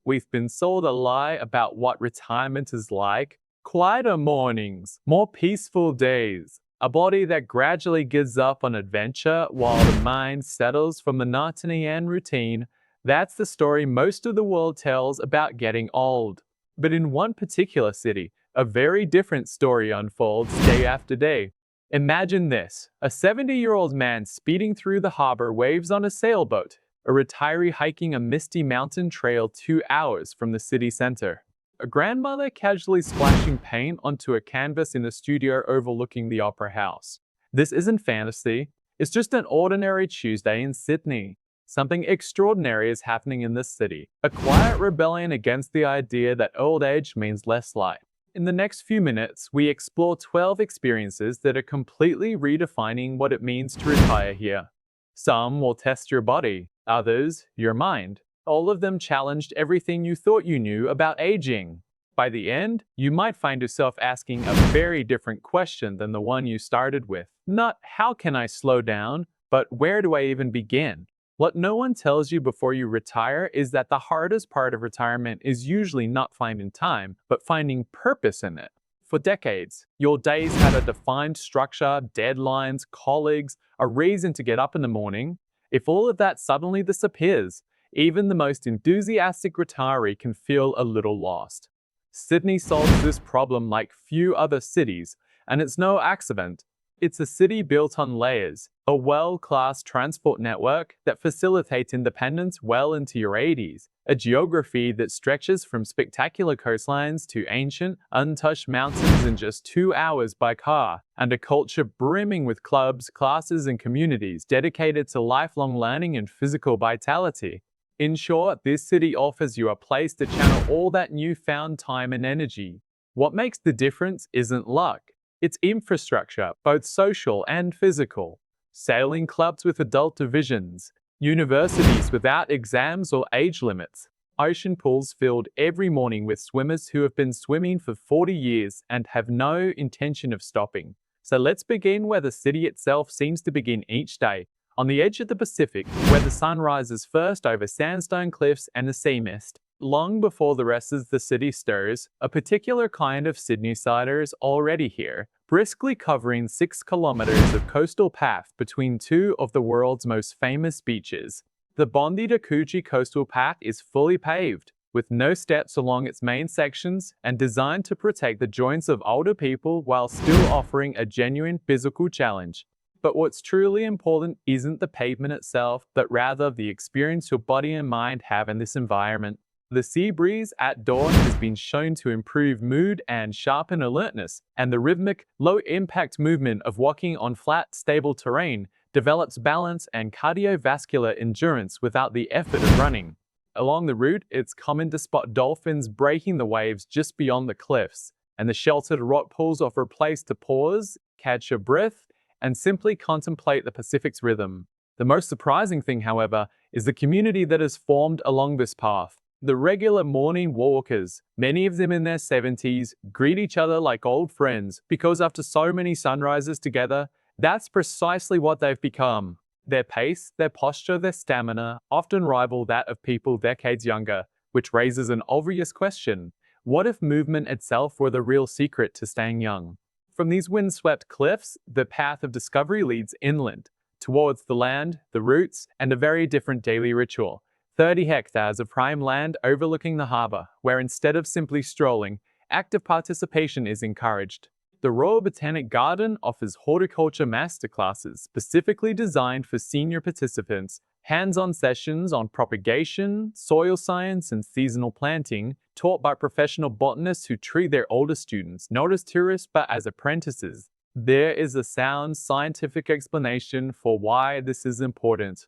we've been sold a lie about what retirement is like. Quieter mornings, more peaceful days, a body that gradually gives up on adventure while the mind settles for monotony and routine. That's the story most of the world tells about getting old. But in one particular city, a very different story unfolds day after day. Imagine this: a 70-year-old man speeding through the harbor waves on a sailboat, a retiree hiking a misty mountain trail 2 hours from the city center, a grandmother casually splashing paint onto a canvas in a studio overlooking the opera house. This isn't fantasy, it's just an ordinary Tuesday in Sydney. Something extraordinary is happening in this city, a quiet rebellion against the idea that old age means less life. In the next few minutes, we explore 12 experiences that are completely redefining what it means to retire here. Some will test your body, others, your mind. All of them challenged everything you thought you knew about aging. By the end, you might find yourself asking a very different question than the one you started with. Not how can I slow down, but where do I even begin? What no one tells you before you retire is that the hardest part of retirement is usually not finding time, but finding purpose in it. For decades, your days had a defined structure, deadlines, colleagues, a reason to get up in the morning. If all of that suddenly disappears, even the most enthusiastic retiree can feel a little lost. Sydney solves this problem like few other cities, and it's no accident. It's a city built on layers, a world-class transport network that facilitates independence well into your 80s, a geography that stretches from spectacular coastlines to ancient, untouched mountains in just 2 hours by car, and a culture brimming with clubs, classes, and communities dedicated to lifelong learning and physical vitality. In short, this city offers you a place to channel all that newfound time and energy. What makes the difference isn't luck. It's infrastructure, both social and physical. Sailing clubs with adult divisions, universities without exams or age limits, ocean pools filled every morning with swimmers who have been swimming for 40 years and have no intention of stopping. So let's begin where the city itself seems to begin each day, on the edge of the Pacific, where the sun rises first over sandstone cliffs and the sea mist. Long before the rest of the city stirs, a particular kind of Sydneysider is already here, briskly covering 6 kilometers of coastal path between two of the world's most famous beaches. The Bondi to Coogee coastal path is fully paved, with no steps along its main sections and designed to protect the joints of older people while still offering a genuine physical challenge. But what's truly important isn't the pavement itself, but rather the experience your body and mind have in this environment. The sea breeze at dawn has been shown to improve mood and sharpen alertness, and the rhythmic, low-impact movement of walking on flat, stable terrain develops balance and cardiovascular endurance without the effort of running. Along the route, it's common to spot dolphins breaking the waves just beyond the cliffs, and the sheltered rock pools offer a place to pause, catch your breath, and simply contemplate the Pacific's rhythm. The most surprising thing, however, is the community that is formed along this path. The regular morning walkers, many of them in their 70s, greet each other like old friends because after so many sunrises together, that's precisely what they've become. Their pace, their posture, their stamina often rival that of people decades younger, which raises an obvious question: what if movement itself were the real secret to staying young? From these windswept cliffs, the path of discovery leads inland, towards the land, the roots, and a very different daily ritual. 30 hectares of prime land overlooking the harbor, where instead of simply strolling, active participation is encouraged. The Royal Botanic Garden offers horticulture masterclasses specifically designed for senior participants, hands-on sessions on propagation, soil science, and seasonal planting, taught by professional botanists who treat their older students not as tourists but as apprentices. There is a sound scientific explanation for why this is important.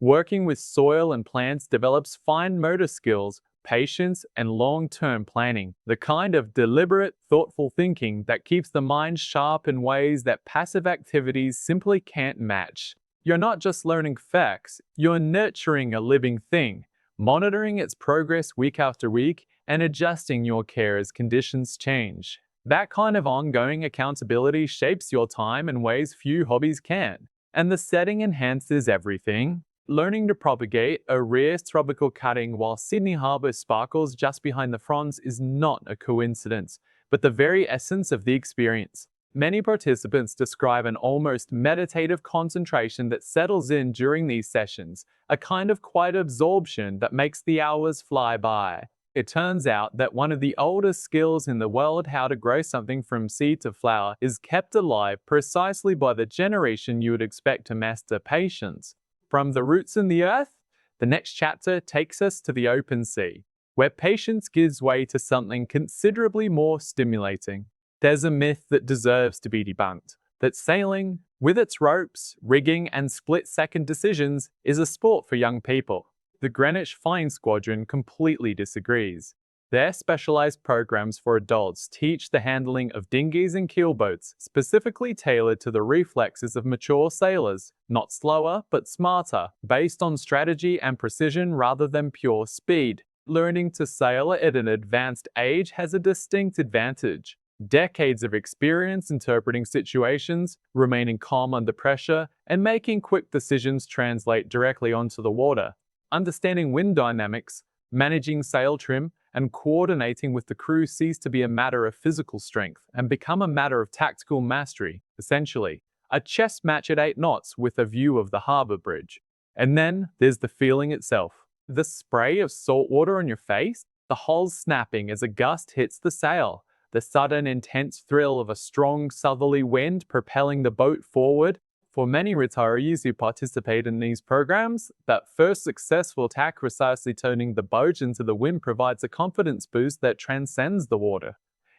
Working with soil and plants develops fine motor skills, patience, and long-term planning, the kind of deliberate, thoughtful thinking that keeps the mind sharp in ways that passive activities simply can't match. You're not just learning facts, you're nurturing a living thing, monitoring its progress week after week, and adjusting your care as conditions change. That kind of ongoing accountability shapes your time in ways few hobbies can. And the setting enhances everything. learning to propagate a rare tropical cutting while Sydney Harbour sparkles just behind the fronds is not a coincidence, but the very essence of the experience. Many participants describe an almost meditative concentration that settles in during these sessions, a kind of quiet absorption that makes the hours fly by. It turns out that one of the oldest skills in the world, how to grow something from seed to flower, is kept alive precisely by the generation you would expect to master patience. From the roots in the earth, the next chapter takes us to the open sea, where patience gives way to something considerably more stimulating. There's a myth that deserves to be debunked, that sailing, with its ropes, rigging, and split-second decisions, is a sport for young people. The Greenwich Flying Squadron completely disagrees. Their specialized programs for adults teach the handling of dinghies and keelboats, specifically tailored to the reflexes of mature sailors, not slower but smarter, based on strategy and precision rather than pure speed. Learning to sail at an advanced age has a distinct advantage. Decades of experience interpreting situations, remaining calm under pressure, and making quick decisions translate directly onto the water. Understanding wind dynamics, managing sail trim, and coordinating with the crew cease to be a matter of physical strength and become a matter of tactical mastery, essentially. A chess match at 8 knots with a view of the harbour bridge. And then there's the feeling itself. The spray of salt water on your face, the hulls snapping as a gust hits the sail, the sudden intense thrill of a strong southerly wind propelling the boat forward. For many retirees who participate in these programs, that first successful tack precisely turning the boat into the wind provides a confidence boost that transcends the water.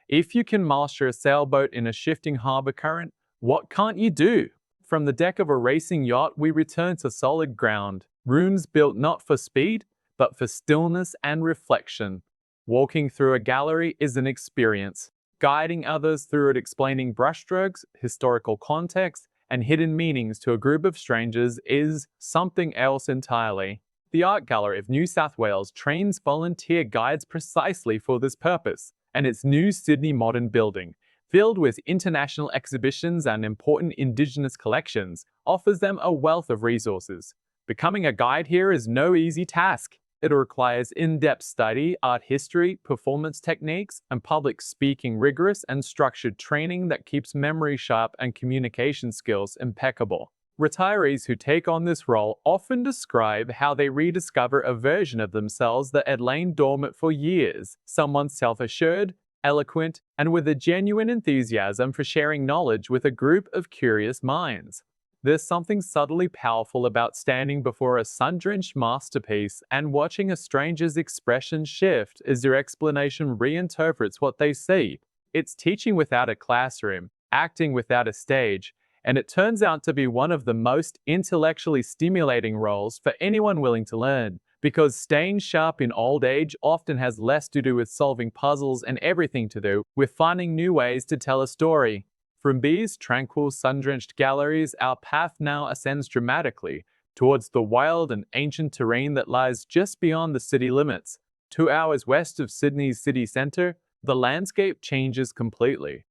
If you can master a sailboat in a shifting harbour current, what can't you do? From the deck of a racing yacht, we return to solid ground, rooms built not for speed, but for stillness and reflection. Walking through a gallery is an experience. Guiding others through it, explaining brushstrokes, historical context, and hidden meanings to a group of strangers is something else entirely. The Art Gallery of New South Wales trains volunteer guides precisely for this purpose, and its new Sydney modern building, filled with international exhibitions and important Indigenous collections, offers them a wealth of resources. Becoming a guide here is no easy task. It requires in-depth study, art history, performance techniques, and public speaking, rigorous and structured training that keeps memory sharp and communication skills impeccable. Retirees who take on this role often describe how they rediscover a version of themselves that had lain dormant for years, someone self-assured, eloquent, and with a genuine enthusiasm for sharing knowledge with a group of curious minds. There's something subtly powerful about standing before a sun-drenched masterpiece and watching a stranger's expression shift as their explanation reinterprets what they see. It's teaching without a classroom, acting without a stage, and it turns out to be one of the most intellectually stimulating roles for anyone willing to learn, because staying sharp in old age often has less to do with solving puzzles and everything to do with finding new ways to tell a story. From these tranquil, sun-drenched galleries, our path now ascends dramatically towards the wild and ancient terrain that lies just beyond the city limits. 2 hours west of Sydney's city centre, the landscape changes completely.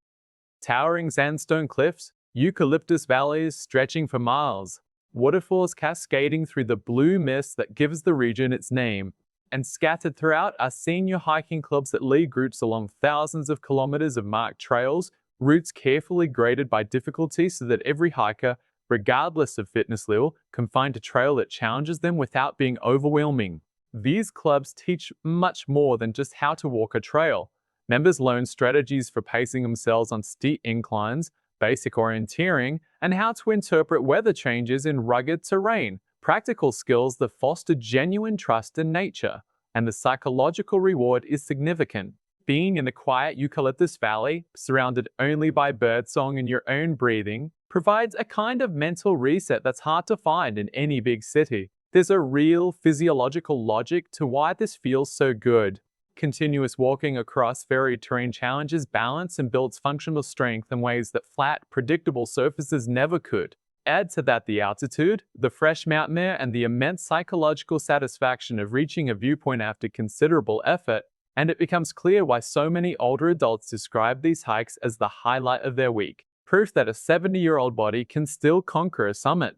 Towering sandstone cliffs, eucalyptus valleys stretching for miles, waterfalls cascading through the blue mist that gives the region its name, and scattered throughout are senior hiking clubs that lead groups along thousands of kilometres of marked trails, routes carefully graded by difficulty so that every hiker, regardless of fitness level, can find a trail that challenges them without being overwhelming. These clubs teach much more than just how to walk a trail. Members learn strategies for pacing themselves on steep inclines, basic orienteering, and how to interpret weather changes in rugged terrain, practical skills that foster genuine trust in nature. And the psychological reward is significant. Being in the quiet eucalyptus valley, surrounded only by birdsong and your own breathing, provides a kind of mental reset that's hard to find in any big city. There's a real physiological logic to why this feels so good. Continuous walking across varied terrain challenges balance and builds functional strength in ways that flat, predictable surfaces never could. Add to that the altitude, the fresh mountain air, and the immense psychological satisfaction of reaching a viewpoint after considerable effort, and it becomes clear why so many older adults describe these hikes as the highlight of their week. Proof that a 70-year-old body can still conquer a summit.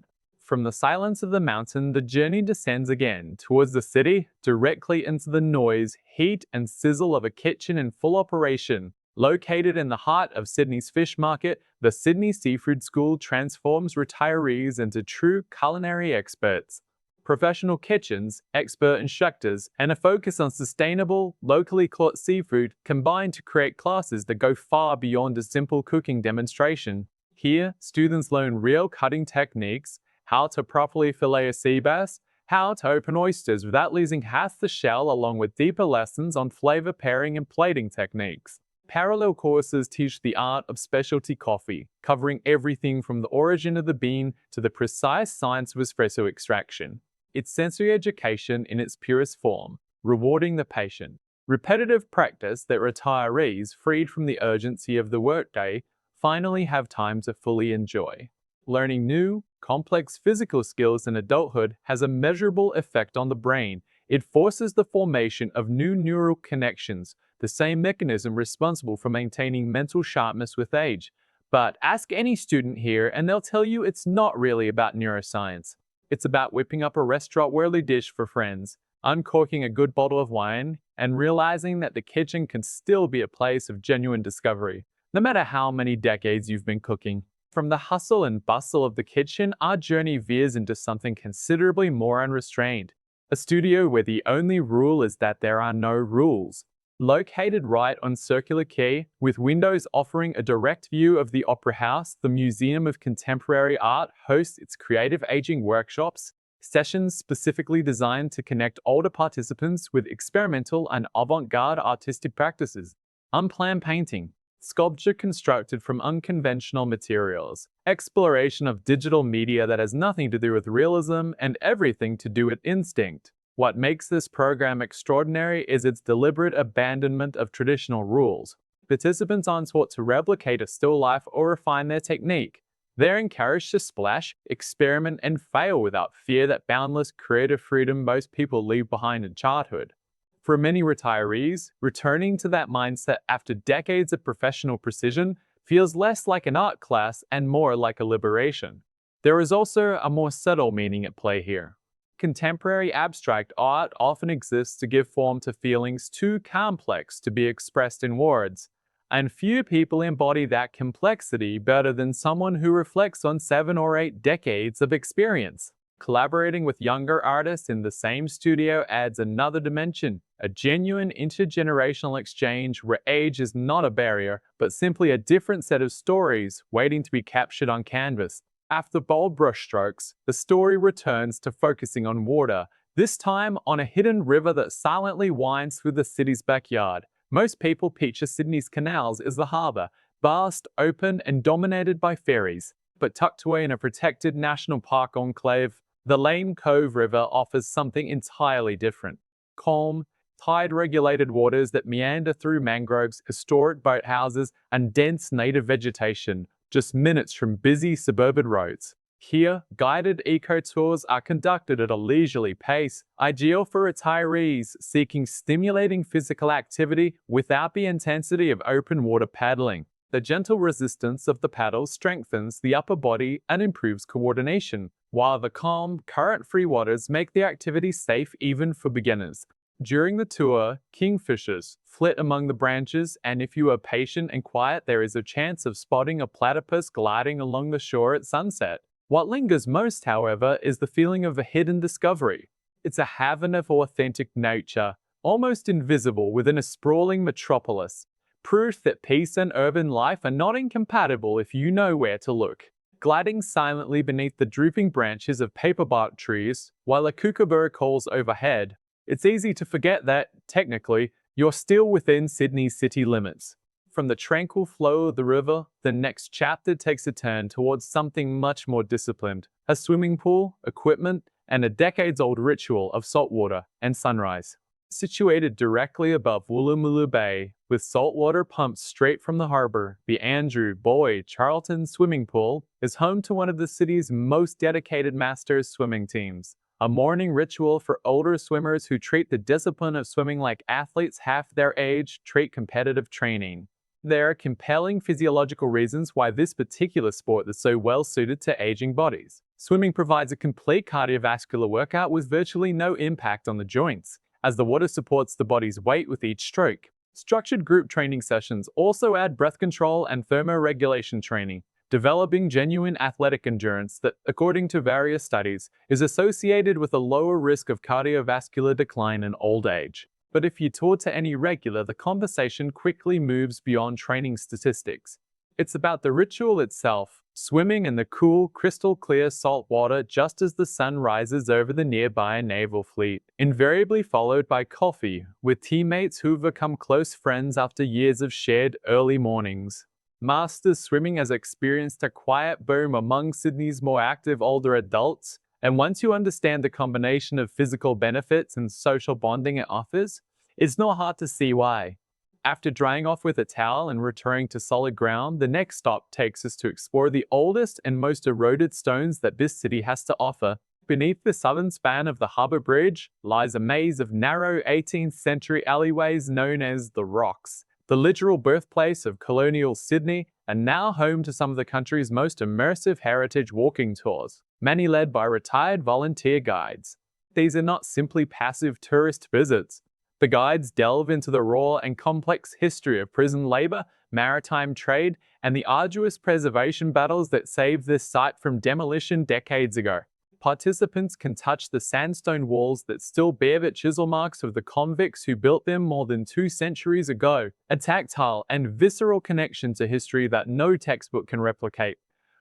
From the silence of the mountain, the journey descends again towards the city, directly into the noise, heat, and sizzle of a kitchen in full operation. Located in the heart of Sydney's fish market, the Sydney Seafood School transforms retirees into true culinary experts. Professional kitchens, expert instructors, and a focus on sustainable, locally caught seafood combine to create classes that go far beyond a simple cooking demonstration. Here, students learn real cutting techniques, how to properly fillet a sea bass, how to open oysters without losing half the shell, along with deeper lessons on flavor pairing and plating techniques. Parallel courses teach the art of specialty coffee, covering everything from the origin of the bean to the precise science of espresso extraction. It's sensory education in its purest form, rewarding the patient. Repetitive practice that retirees, freed from the urgency of the workday, finally have time to fully enjoy. Learning new, complex physical skills in adulthood has a measurable effect on the brain. It forces the formation of new neural connections, the same mechanism responsible for maintaining mental sharpness with age. But ask any student here and they'll tell you it's not really about neuroscience. It's about whipping up a restaurant-worthy dish for friends, uncorking a good bottle of wine, and realizing that the kitchen can still be a place of genuine discovery, no matter how many decades you've been cooking. From the hustle and bustle of the kitchen, our journey veers into something considerably more unrestrained. A studio where the only rule is that there are no rules. Located right on Circular Quay, with windows offering a direct view of the Opera House, the Museum of Contemporary Art hosts its creative aging workshops, sessions specifically designed to connect older participants with experimental and avant-garde artistic practices. Unplanned painting, sculpture constructed from unconventional materials, exploration of digital media that has nothing to do with realism and everything to do with instinct. What makes this program extraordinary is its deliberate abandonment of traditional rules. Participants aren't taught to replicate a still life or refine their technique. They're encouraged to splash, experiment, and fail without fear that boundless creative freedom most people leave behind in childhood. For many retirees, returning to that mindset after decades of professional precision feels less like an art class and more like a liberation. There is also a more subtle meaning at play here. Contemporary abstract art often exists to give form to feelings too complex to be expressed in words, and few people embody that complexity better than someone who reflects on 7 or 8 decades of experience. Collaborating with younger artists in the same studio adds another dimension, a genuine intergenerational exchange where age is not a barrier, but simply a different set of stories waiting to be captured on canvas. After bold brushstrokes, the story returns to focusing on water, this time on a hidden river that silently winds through the city's backyard. Most people picture Sydney's canals as the harbour, vast, open, and dominated by ferries. But tucked away in a protected national park enclave, the Lane Cove River offers something entirely different. Calm, tide-regulated waters that meander through mangroves, historic boathouses, and dense native vegetation, just minutes from busy suburban roads. Here, guided eco-tours are conducted at a leisurely pace, ideal for retirees seeking stimulating physical activity without the intensity of open water paddling. The gentle resistance of the paddles strengthens the upper body and improves coordination, while the calm, current-free waters make the activity safe even for beginners. During the tour, kingfishers flit among the branches, and if you are patient and quiet, there is a chance of spotting a platypus gliding along the shore at sunset. What lingers most, however, is the feeling of a hidden discovery. It's a haven of authentic nature, almost invisible within a sprawling metropolis. Proof that peace and urban life are not incompatible if you know where to look. Gliding silently beneath the drooping branches of paperbark trees, while a kookaburra calls overhead, it's easy to forget that, technically, you're still within Sydney's city limits. From the tranquil flow of the river, the next chapter takes a turn towards something much more disciplined. A swimming pool, equipment, and a decades-old ritual of saltwater and sunrise. Situated directly above Woolloomooloo Bay, with saltwater pumped straight from the harbour, the Andrew Boyd Charlton Swimming Pool is home to one of the city's most dedicated masters swimming teams. A morning ritual for older swimmers who treat the discipline of swimming like athletes half their age treat competitive training. There are compelling physiological reasons why this particular sport is so well suited to aging bodies. Swimming provides a complete cardiovascular workout with virtually no impact on the joints, as the water supports the body's weight with each stroke. Structured group training sessions also add breath control and thermoregulation training, developing genuine athletic endurance that, according to various studies, is associated with a lower risk of cardiovascular decline in old age. But if you tour to any regular, the conversation quickly moves beyond training statistics. It's about the ritual itself, swimming in the cool, crystal-clear salt water just as the sun rises over the nearby naval fleet, invariably followed by coffee with teammates who've become close friends after years of shared early mornings. Masters swimming has experienced a quiet boom among Sydney's more active older adults, and once you understand the combination of physical benefits and social bonding it offers, it's not hard to see why. After drying off with a towel and returning to solid ground, the next stop takes us to explore the oldest and most eroded stones that this city has to offer. Beneath the southern span of the Harbour Bridge lies a maze of narrow 18th century alleyways known as the Rocks, the literal birthplace of colonial Sydney, and now home to some of the country's most immersive heritage walking tours, many led by retired volunteer guides. These are not simply passive tourist visits. The guides delve into the raw and complex history of prison labor, maritime trade, and the arduous preservation battles that saved this site from demolition decades ago. Participants can touch the sandstone walls that still bear the chisel marks of the convicts who built them more than 2 centuries ago, a tactile and visceral connection to history that no textbook can replicate.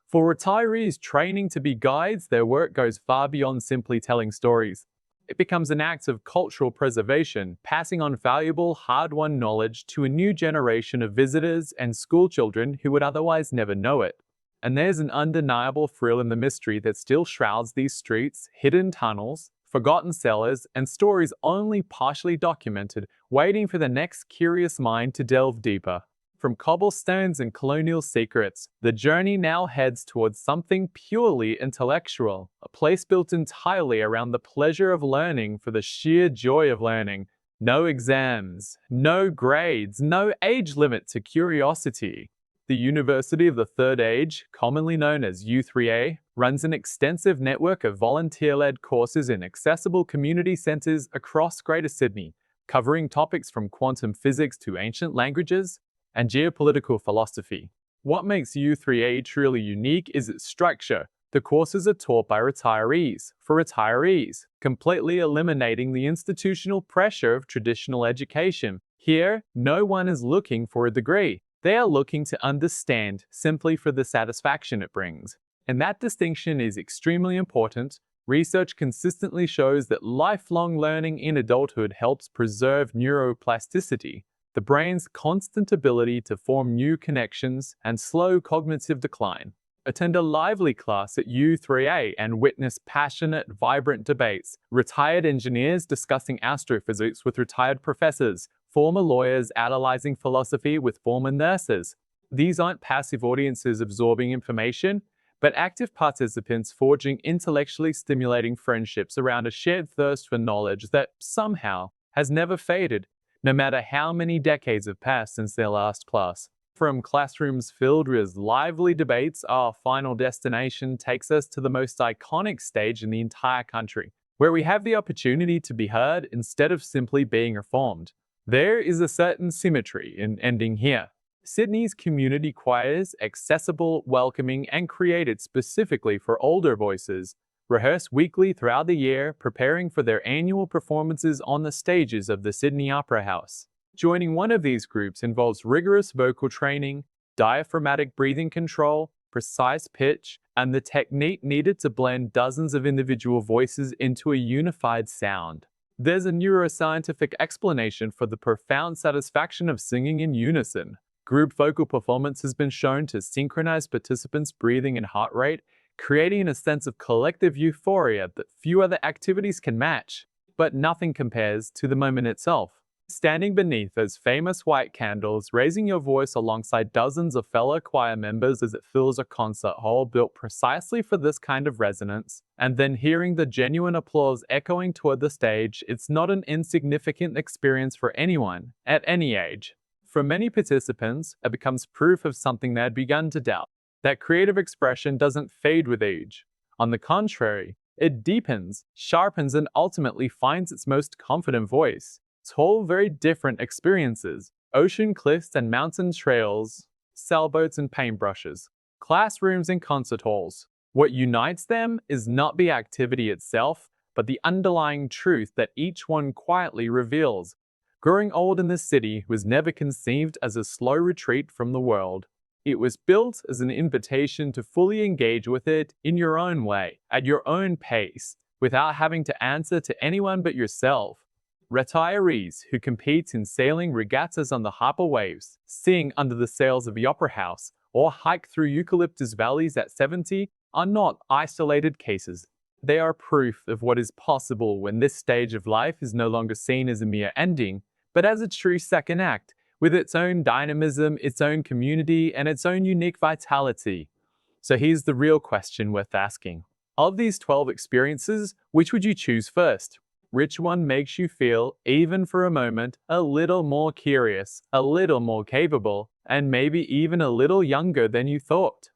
For retirees training to be guides, their work goes far beyond simply telling stories. It becomes an act of cultural preservation, passing on valuable, hard-won knowledge to a new generation of visitors and schoolchildren who would otherwise never know it. And there's an undeniable thrill in the mystery that still shrouds these streets, hidden tunnels, forgotten cellars, and stories only partially documented, waiting for the next curious mind to delve deeper. From cobblestones and colonial secrets, the journey now heads towards something purely intellectual, a place built entirely around the pleasure of learning for the sheer joy of learning. No exams, no grades, no age limit to curiosity. The University of the Third Age, commonly known as U3A, runs an extensive network of volunteer-led courses in accessible community centres across Greater Sydney, covering topics from quantum physics to ancient languages and geopolitical philosophy. What makes U3A truly unique is its structure. The courses are taught by retirees, for retirees, completely eliminating the institutional pressure of traditional education. Here, no one is looking for a degree. They are looking to understand simply for the satisfaction it brings. And that distinction is extremely important. Research consistently shows that lifelong learning in adulthood helps preserve neuroplasticity, the brain's constant ability to form new connections and slow cognitive decline. Attend a lively class at U3A and witness passionate, vibrant debates, retired engineers discussing astrophysics with retired professors, former lawyers analyzing philosophy with former nurses. These aren't passive audiences absorbing information, but active participants forging intellectually stimulating friendships around a shared thirst for knowledge that somehow has never faded, no matter how many decades have passed since their last class. From classrooms filled with lively debates, our final destination takes us to the most iconic stage in the entire country, where we have the opportunity to be heard instead of simply being informed. There is a certain symmetry in ending here. Sydney's community choirs, accessible, welcoming, and created specifically for older voices, rehearse weekly throughout the year, preparing for their annual performances on the stages of the Sydney Opera House. Joining one of these groups involves rigorous vocal training, diaphragmatic breathing control, precise pitch, and the technique needed to blend dozens of individual voices into a unified sound. There's a neuroscientific explanation for the profound satisfaction of singing in unison. Group vocal performance has been shown to synchronize participants' breathing and heart rate, creating a sense of collective euphoria that few other activities can match. But nothing compares to the moment itself. Standing beneath those famous white candles, raising your voice alongside dozens of fellow choir members as it fills a concert hall built precisely for this kind of resonance, and then hearing the genuine applause echoing toward the stage, it's not an insignificant experience for anyone, at any age. For many participants, it becomes proof of something they had begun to doubt, that creative expression doesn't fade with age. On the contrary, it deepens, sharpens, and ultimately finds its most confident voice. 12 very different experiences: ocean cliffs and mountain trails, sailboats and paintbrushes, classrooms and concert halls. What unites them is not the activity itself, but the underlying truth that each one quietly reveals. Growing old in the city was never conceived as a slow retreat from the world. It was built as an invitation to fully engage with it in your own way, at your own pace, without having to answer to anyone but yourself. Retirees who compete in sailing regattas on the Harper waves, sing under the sails of the Opera House, or hike through eucalyptus valleys at 70 are not isolated cases. They are proof of what is possible when this stage of life is no longer seen as a mere ending, but as a true second act, with its own dynamism, its own community, and its own unique vitality. So here's the real question worth asking. Of these 12 experiences, which would you choose first? Which one makes you feel, even for a moment, a little more curious, a little more capable, and maybe even a little younger than you thought?